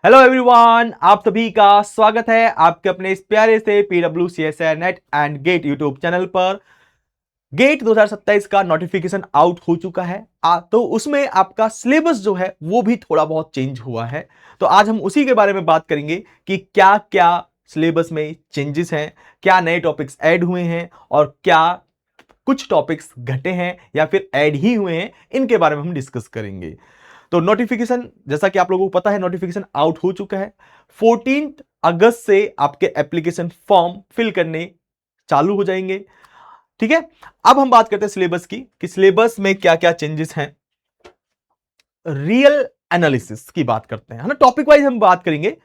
Hello everyone, आप सभी का स्वागत है आपके अपने इस प्यारे से PWCSI net and get YouTube channel पर। गेट 2027 का नोटिफिकेशन आउट हो चुका है। तो उसमें आपका सिलेबस जो है वो भी थोड़ा बहुत चेंज हुआ है। तो आज हम उसी के बारे में बात करेंगे कि क्या क्या सिलेबस में चेंजेस हैं, क्या नए टॉपिक्स ऐड हुए हैं और क्या कुछ टॉपिक्स घटे हैं या फिर ऐड ही हुए हैं, इनके बारे में हम डिस्कस करेंगे। तो नोटिफिकेशन, जैसा कि आप लोगों को पता है, नोटिफिकेशन आउट हो चुका है। 14 अगस्त से आपके एप्लीकेशन फॉर्म फिल करने चालू हो जाएंगे। ठीक है, अब हम बात करते हैं सिलेबस की कि सिलेबस में क्या क्या चेंजेस हैं। रियल एनालिसिस की बात करते हैं, है ना। टॉपिक वाइज हम बात करेंगे।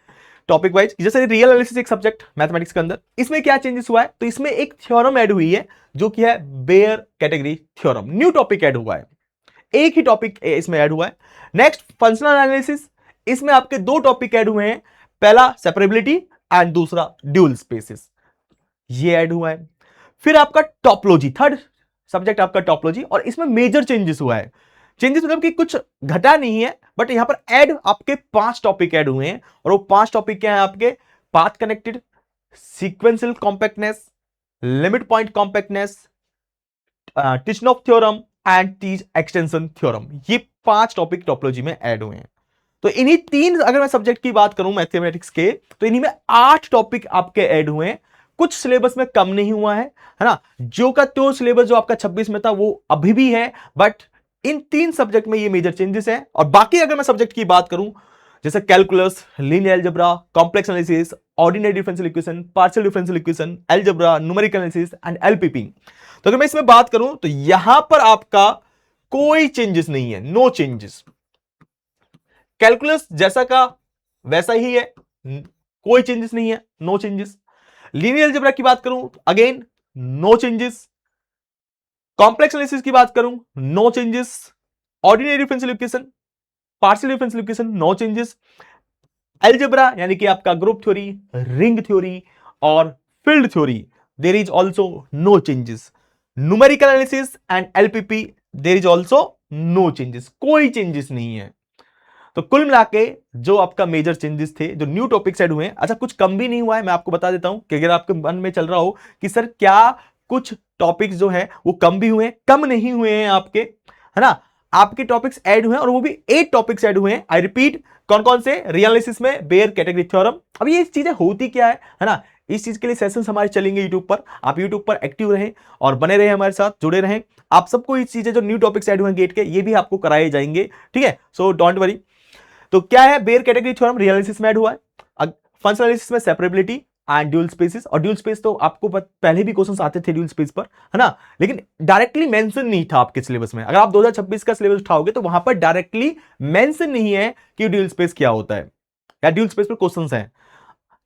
टॉपिक वाइज जैसे रियल एनालिसिस एक सब्जेक्ट मैथमेटिक्स के अंदर, इसमें क्या चेंजेस हुआ है, तो इसमें एक थ्योरम ऐड हुई है जो कि है Baire category theorem. New topic add हुआ है, एक ही टॉपिक इसमें ऐड हुआ है। नेक्स्ट फंक्शनल एनालिसिस, इसमें आपके दो टॉपिक ऐड हुए हैं, पहला सेपरेबिलिटी एंड दूसरा ड्यूल स्पेसिस, ये ऐड हुआ है। फिर आपका टॉपोलॉजी, थर्ड सब्जेक्ट आपका टॉपोलॉजी, और इसमें मेजर चेंजेस हुआ है। चेंजेस मतलब कि कुछ घटा नहीं है, बट यहां पर ऐड आपके 5 टॉपिक ऐड हुए हैं, और वो 5 टॉपिक क्या है आपके, path connected, sequential compactness, limit point compactness, Tychonoff theorem and Tietze extension theorem. ये 5 टॉपिक टॉपोलॉजी में ऐड हुए हैं। तो इन्हीं 3, अगर मैं सब्जेक्ट की बात करूं मैथमेटिक्स के, तो इन्हीं में 8 टॉपिक आपके ऐड हुए हैं। कुछ सिलेबस में कम नहीं हुआ है ना। जो का तो सिलेबस जो आपका 26 में था वो अभी भी है, बट इन 3 सब्जेक्ट में ये मेजर चेंजेस है। और बाकी अगर मैं सब्जेक्ट की बात करूं, जैसे calculus, linear algebra, complex analysis, ordinary differential equation, partial differential equation, algebra, numerical analysis and LPP, तो अगर मैं इसमें बात करूं तो यहां पर आपका कोई चेंजेस नहीं है, नो चेंजेस। कैलकुलस जैसा का वैसा ही है, कोई चेंजेस नहीं है, नो चेंजेस। लीनियर अलजेब्रा की बात करूं तो again no changes. Complex analysis की बात करूं, no changes. Ordinary differential equation, partial differential equation, no changes. Algebra यानी कि आपका ग्रुप थ्योरी, रिंग थ्योरी और field theory, there is also no changes. Numerical analysis and LPP, there is also no changes, कोई changes नहीं है। तो कुल मिला के जो आपका मेजर चेंजेस थे, जो न्यू टॉपिक्स ऐड हुए हैं, अच्छा कुछ कम भी नहीं हुआ है। मैं आपको बता देता हूं कि अगर आपके मन में चल रहा हो कि सर क्या कुछ टॉपिक्स जो है वो कम भी हुए हैं, कम नहीं हुए हैं आपके, है ना। आपके टॉपिक्स ऐड हुए हैं और वो भी 8 टॉपिक्स ऐड हुए हैं। आई रिपीट, कौन कौन से, रियलिसिस में बेयर कैटेगरी थ्योरम। अब ये चीजें होती क्या है ना। इस चीज के लिए सेशंस हमारे चलेंगे यूट्यूब पर, आप यूट्यूब पर एक्टिव रहें और बने रहे, हमारे साथ जुड़े रहें। आप सबको ये चीजें जो न्यू टॉपिक्स ऐड हुए हैं गेट के, ये भी आपको कराए जाएंगे, ठीक है। So don't worry. तो क्या है, बेयर कैटेगरी थ्योरम रियलिसिस में ऐड हुआ है। फंक्शनल एनालिसिस में सेपरेबिलिटी एंड ड्यूल स्पेसिस, और ड्यूल स्पेस तो आपको पहले भी क्वेश्चंस आते थे ड्यूल स्पेस पर, है ना, लेकिन डायरेक्टली मेंशन नहीं था आपके सिलेबस में। अगर आप 2026 का सिलेबस उठाओगे तो वहां पर डायरेक्टली मेंशन नहीं है कि ड्यूल स्पेस क्या होता है या ड्यूल स्पेस पर क्वेश्चंस हैं,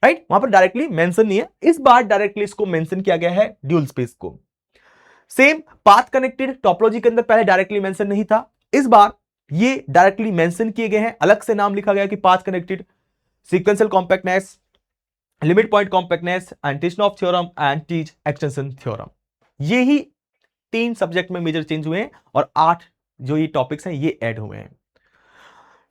राइट। वहां पर डायरेक्टली मेंशन नहीं है। इस बार डायरेक्टली इसको मेंशन किया गया है, ड्यूल स्पेस को। सेम पाथ कनेक्टेड टोपोलॉजी के अंदर पहले डायरेक्टली मेंशन नहीं था, इस बार ये डायरेक्टली मेंशन किए गए हैं, अलग से नाम लिखा गया कि path connected, sequential compactness, limit point compactness and Tychonoff theorem and Tietze extension theorem. ये ही 3 सब्जेक्ट में मेजर चेंज हुए हैं और 8 जो ये टॉपिक्स हैं ये ऐड हुए हैं।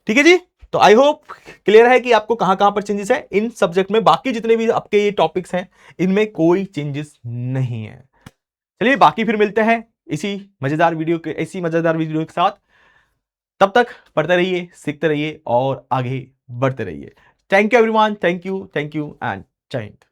ठीक है जी। तो आई होप क्लियर है कि आपको कहां कहां पर चेंजेस है इन सब्जेक्ट में। बाकी जितने भी आपके ये टॉपिक्स हैं इनमें कोई चेंजेस नहीं है। चलिए बाकी फिर मिलते हैं इसी मजेदार वीडियो के साथ। तब तक पढ़ते रहिए, सीखते रहिए और आगे बढ़ते रहिए। Thank you everyone, thank you and जय हिंद।